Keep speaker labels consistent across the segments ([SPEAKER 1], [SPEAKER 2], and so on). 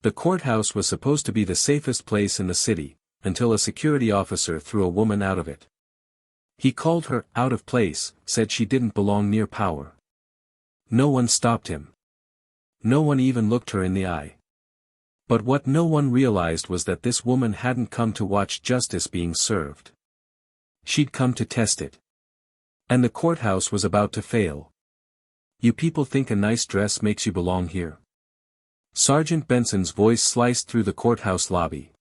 [SPEAKER 1] The courthouse was supposed to be the safest place in the city, until a security officer threw a woman out of it. He called her out of place, said she didn't belong near power. No one stopped him. No one even looked her in the eye. But what no one realized was that this woman hadn't come to watch justice being served. She'd come to test it. And the courthouse was about to fail. You people think a nice dress makes you belong here? Sergeant Benson's voice sliced through the courthouse lobby.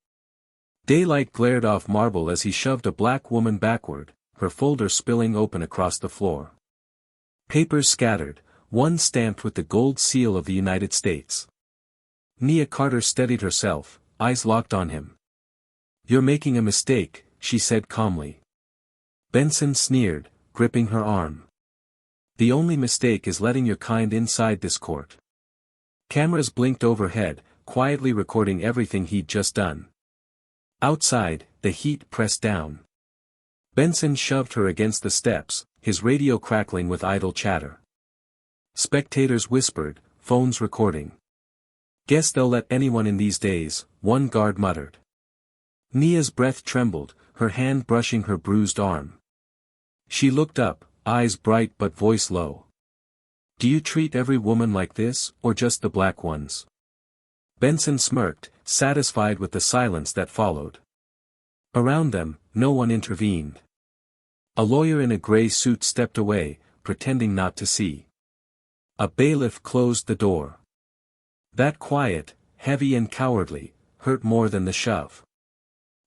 [SPEAKER 1] Daylight glared off marble as he shoved a black woman backward, her folder spilling open across the floor. Papers scattered, one stamped with the gold seal of the United States. Nia Carter steadied herself, eyes locked on him. "You're making a mistake," she said calmly. Benson sneered, gripping her arm. "The only mistake is letting your kind inside this court." Cameras blinked overhead, quietly recording everything he'd just done. Outside, the heat pressed down. Benson shoved her against the steps, his radio crackling with idle chatter. Spectators whispered, phones recording. "Guess they'll let anyone in these days," one guard muttered. Nia's breath trembled, her hand brushing her bruised arm. She looked up, eyes bright but voice low. "Do you treat every woman like this, or just the black ones?" Benson smirked, satisfied with the silence that followed. Around them, no one intervened. A lawyer in a gray suit stepped away, pretending not to see. A bailiff closed the door. That quiet, heavy and cowardly, hurt more than the shove.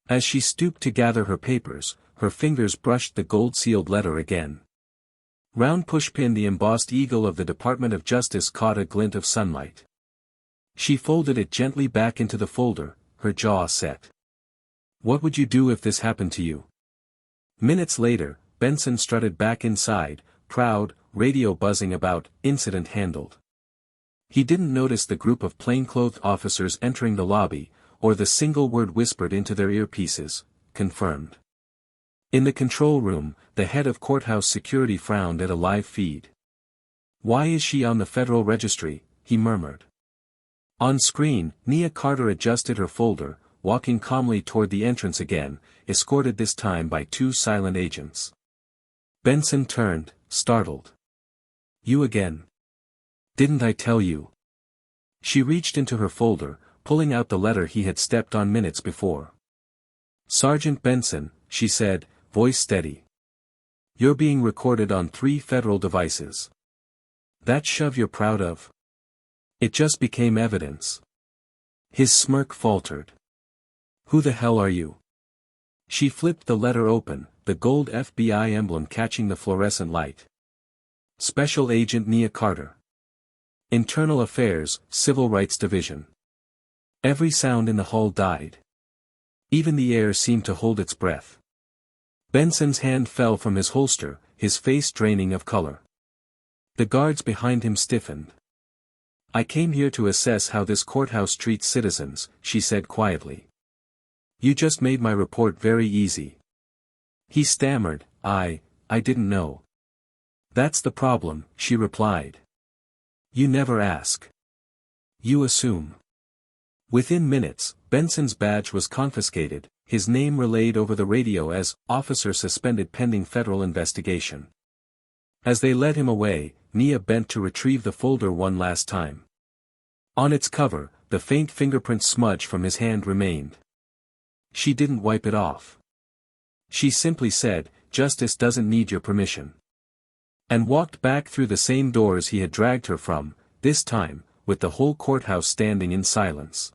[SPEAKER 1] As she stooped to gather her papers, her fingers brushed the gold-sealed letter again. Round pushpin, the embossed eagle of the Department of Justice, caught a glint of sunlight. She folded it gently back into the folder, her jaw set. "What would you do if this happened to you?" Minutes later, Benson strutted back inside, proud, radio buzzing about, incident handled. He didn't notice the group of plainclothed officers entering the lobby, or the single word whispered into their earpieces, "Confirmed." In the control room, the head of courthouse security frowned at a live feed. "Why is she on the Federal Registry?" he murmured. On screen, Nia Carter adjusted her folder, walking calmly toward the entrance again, escorted this time by two silent agents. Benson turned, startled. "You again? Didn't I tell you?" She reached into her folder, pulling out the letter he had stepped on minutes before. "Sergeant Benson," she said, voice steady. "You're being recorded on 3 federal devices. That shove you're proud of? It just became evidence." His smirk faltered. "Who the hell are you?" She flipped the letter open, the gold FBI emblem catching the fluorescent light. "Special Agent Nia Carter. Internal Affairs, Civil Rights Division." Every sound in the hall died. Even the air seemed to hold its breath. Benson's hand fell from his holster, his face draining of color. The guards behind him stiffened. "I came here to assess how this courthouse treats citizens," she said quietly. "You just made my report very easy." He stammered, I didn't know." "That's the problem," she replied. "You never ask. You assume." Within minutes, Benson's badge was confiscated, his name relayed over the radio as "Officer Suspended Pending Federal Investigation." As they led him away, Nia bent to retrieve the folder one last time. On its cover, the faint fingerprint smudge from his hand remained. She didn't wipe it off. She simply said, "Justice doesn't need your permission." And walked back through the same doors he had dragged her from, this time, with the whole courthouse standing in silence.